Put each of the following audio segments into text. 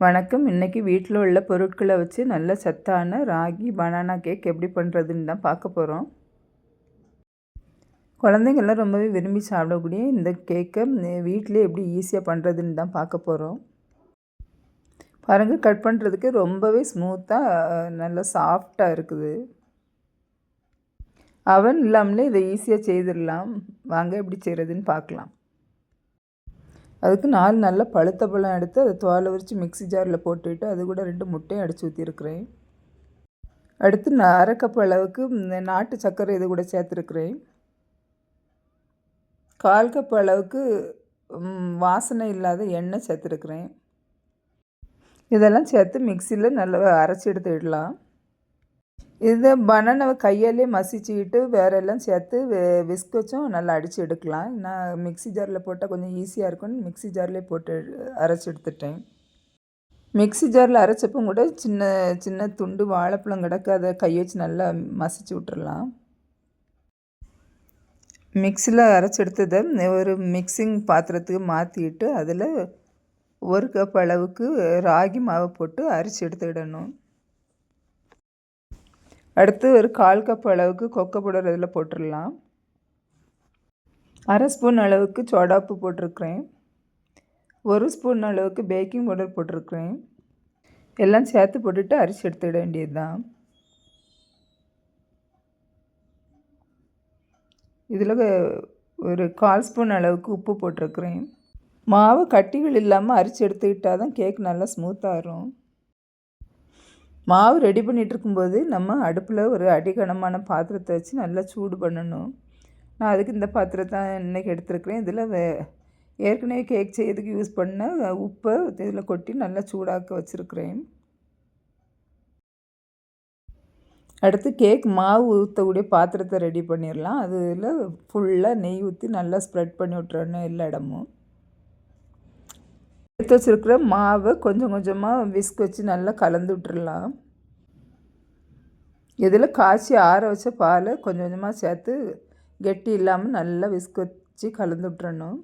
வணக்கம். இன்றைக்கி வீட்டில் உள்ள பொருட்களை வச்சு நல்ல சத்தான ராகி பனானா கேக் எப்படி பண்ணுறதுன்னு தான் பார்க்க போகிறோம். குழந்தைங்கள்லாம் ரொம்பவே விரும்பி சாப்பிடக்கூடிய இந்த கேக்கை வீட்டிலே எப்படி ஈஸியாக பண்ணுறதுன்னு தான் பார்க்க போகிறோம். பாருங்கள், கட் பண்ணுறதுக்கு ரொம்பவே ஸ்மூத்தாக நல்லா சாஃப்டாக இருக்குது. அவன் இல்லாமலே இதை ஈஸியாக செய்திடலாம். வாங்க எப்படி செய்கிறதுன்னு பார்க்கலாம். அதுக்கு 4 நல்ல பழுத்த பழம் எடுத்து அதை தோலை உரித்து மிக்ஸி ஜாரில் போட்டுவிட்டு அது கூட 2 முட்டையும் அடித்து ஊற்றிருக்கிறேன். அடுத்து நான் 1/2 கப் அளவுக்கு நாட்டு சர்க்கரை இது கூட சேர்த்துருக்குறேன். 1/4 கப் அளவுக்கு வாசனை இல்லாத எண்ணெய் சேர்த்துருக்குறேன். இதெல்லாம் சேர்த்து மிக்சியில் நல்லா அரைச்சி எடுத்துடலாம். இதை பனானாவை கையாலே மசிச்சுக்கிட்டு வேற எல்லாம் சேர்த்து விஸ்க் வச்சும் நல்லா அடித்து எடுக்கலாம். நான் மிக்ஸி ஜாரில் போட்டால் கொஞ்சம் ஈஸியாக இருக்கும்னு மிக்ஸி ஜார்லேயே போட்டு அரைச்சி எடுத்துட்டேன். மிக்ஸி ஜாரில் அரைச்சப்போ கூட சின்ன சின்ன துண்டு வாழைப்பழம் கிடக்கு, அதை கை வச்சு நல்லா மசிச்சு விட்டுறலாம். மிக்ஸியில் அரைச்சி எடுத்ததை ஒரு மிக்சிங் பாத்திரத்துக்கு மாற்றிக்கிட்டு அதில் 1 கப் அளவுக்கு ராகி மாவை போட்டு அரைச்சி எடுத்துக்கிடணும். அடுத்து ஒரு 1/4 கப் அளவுக்கு கொக்கோ பவுடர் இதில் போட்டுடலாம். 1/2 ஸ்பூன் அளவுக்கு சோடாப்பு போட்டிருக்கிறேன். 1 ஸ்பூன் அளவுக்கு பேக்கிங் பவுடர் போட்டிருக்கிறேன். எல்லாம் சேர்த்து போட்டுட்டு அரிசி எடுத்துட வேண்டியது தான். இதில் ஒரு 1/4 ஸ்பூன் அளவுக்கு உப்பு போட்டிருக்கிறேன். மாவு கட்டிகள் இல்லாமல் அரிசி எடுத்துக்கிட்டால் தான் கேக் நல்லா ஸ்மூத்தாக வரும். மாவு ரெடி பண்ணிகிட்டு இருக்கும்போது நம்ம அடுப்பில் ஒரு அடிகனமான பாத்திரத்தை வச்சு நல்லா சூடு பண்ணணும். நான் அதுக்கு இந்த பாத்திரத்தை இன்றைக்கி எடுத்துருக்கிறேன். இதில் ஏற்கனவே கேக் செய்யறதுக்கு யூஸ் பண்ண உப்பை இதில் கொட்டி நல்லா சூடாக்க வச்சுருக்கிறேன். அடுத்து கேக் மாவு ஊற்றக்கூடிய பாத்திரத்தை ரெடி பண்ணிடலாம். அதில் ஃபுல்லாக நெய் ஊற்றி நல்லா ஸ்ப்ரெட் பண்ணி விட்டுறணும் எல்லா இடமும். எடுத்து வச்சுருக்கிற மாவை கொஞ்சம் கொஞ்சமாக விஸ்க் வச்சு நல்லா கலந்து விட்டுறலாம். இதில் காய்ச்சி ஆற வச்ச பாலை கொஞ்சம் கொஞ்சமாக சேர்த்து கெட்டி இல்லாமல் நல்லா விஸ்க் வச்சு கலந்து விட்டுறணும்.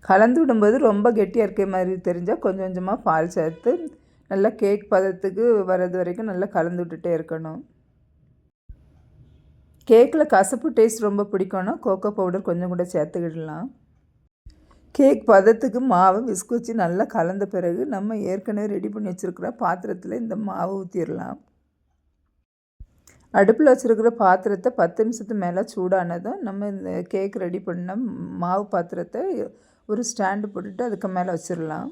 கலந்து விடும்போது ரொம்ப கெட்டியாக இருக்க மாதிரி தெரிஞ்சால் கொஞ்சம் கொஞ்சமாக பால் சேர்த்து நல்லா கேக் பதத்துக்கு வர்றது வரைக்கும் நல்லா கலந்து விட்டுட்டே இருக்கணும். கேக்கில் கசப்பு டேஸ்ட் ரொம்ப பிடிக்கும்னா கோகோ பவுடர் கொஞ்சம் கூட சேர்த்துக்கிடலாம். கேக் பதத்துக்கு மாவை விஸ்க் வச்சு நல்லா கலந்த பிறகு நம்ம ஏற்கனவே ரெடி பண்ணி வச்சுருக்கிற பாத்திரத்தில் இந்த மாவு ஊற்றிடலாம். அடுப்பில் வச்சுருக்கிற பாத்திரத்தை 10 நிமிஷத்துக்கு மேலே சூடானதும் நம்ம இந்த கேக் ரெடி பண்ண மாவு பாத்திரத்தை ஒரு ஸ்டாண்டு போட்டுட்டு அதுக்கு மேலே வச்சிடலாம்.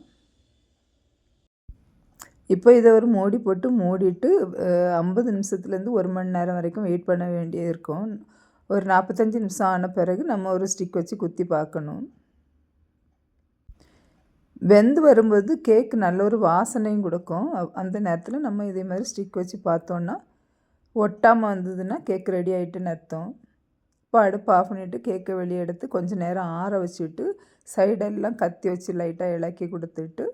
இப்போ இதை ஒரு மூடி போட்டு மூடிட்டு 50 நிமிஷத்துலேருந்து 1 மணி நேரம் வரைக்கும் வெயிட் பண்ண வேண்டியது இருக்கும். ஒரு 45 நிமிஷம் ஆன பிறகு நம்ம ஒரு ஸ்டிக் வச்சு குத்தி பார்க்கணும். வெந்து வரும்போது கேக் நல்ல ஒரு வாசனையும் கொடுக்கும். அந்த நேரத்தில் நம்ம இதே மாதிரி ஸ்டிக் வச்சு பார்த்தோன்னா ஒட்டாமல் வந்ததுன்னா கேக் ரெடி ஆகிட்டுன்னு அர்த்தம். இப்போ அடுப்பு ஆஃப் பண்ணிவிட்டு கேக்கை வெளியே எடுத்து கொஞ்சம் நேரம் ஆற வச்சுட்டு சைடெல்லாம் கத்தி வச்சு லைட்டாக இலக்கி கொடுத்துட்டு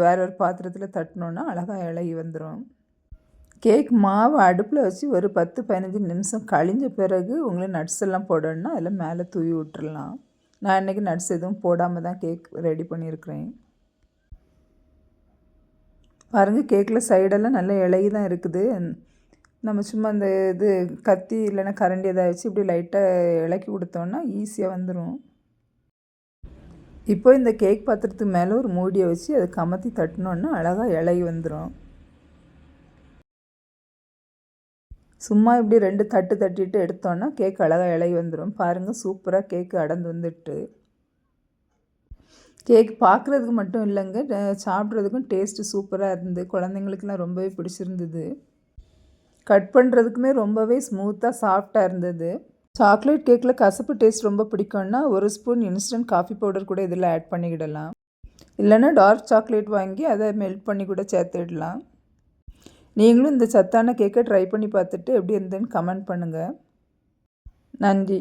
வேற ஒரு பாத்திரத்தில் தட்டினோன்னா அழகாக இலகி வந்துடும். கேக் மாவு அடுப்பில் வச்சு ஒரு 10-15 நிமிஷம் கழிஞ்ச பிறகு உங்களுக்கு நட்ஸ் எல்லாம் போடணுன்னா அதில் மேலே தூவி விட்டுறலாம். நான் இன்றைக்கி நட்ஸ் எதுவும் போடாமல் தான் கேக் ரெடி பண்ணியிருக்கிறேன். பாருங்கள், கேக்கில் சைடெல்லாம் நல்ல இலகி தான் இருக்குது. நம்ம சும்மா அந்த இது கத்தி இல்லைன்னா கரண்டி எதாவது வச்சு இப்படி லைட்டாக இலக்கி கொடுத்தோன்னா ஈஸியாக வந்துடும். இப்போ இந்த கேக் பாத்திரத்துக்கு மேலே ஒரு மூடியை வச்சு அதை கமத்தி தட்டினோன்னா அழகாக இலகி வந்துடும். சும்மா இப்படி 2 தட்டு தட்டிட்டு எடுத்தோன்னா கேக் அழகாக இலகி வந்துடும். பாருங்கள், சூப்பராக கேக்கு அடர்ந்து வந்துட்டு. கேக் பார்க்குறதுக்கு மட்டும் இல்லைங்க, சாப்பிட்றதுக்கும் டேஸ்ட்டு சூப்பராக இருந்து குழந்தைங்களுக்குலாம் ரொம்பவே பிடிச்சிருந்தது. கட் பண்ணுறதுக்குமே ரொம்பவே ஸ்மூத்தாக சாஃப்டாக இருந்தது. சாக்லேட் கேக்கில் கசப்பு டேஸ்ட் ரொம்ப பிடிக்கும்னா 1 ஸ்பூன் இன்ஸ்டன்ட் காஃபி பவுடர் கூட இதில் ஆட் பண்ணிக்கிடலாம். இல்லைன்னா டார்க் சாக்லேட் வாங்கி அதை மெல்ட் பண்ணி கூட சேர்த்துடலாம். நீங்களும் இந்த சத்தான கேக்கை ட்ரை பண்ணி பார்த்துட்டு எப்படி இருந்ததுன்னு கமெண்ட் பண்ணுங்கள். நன்றி.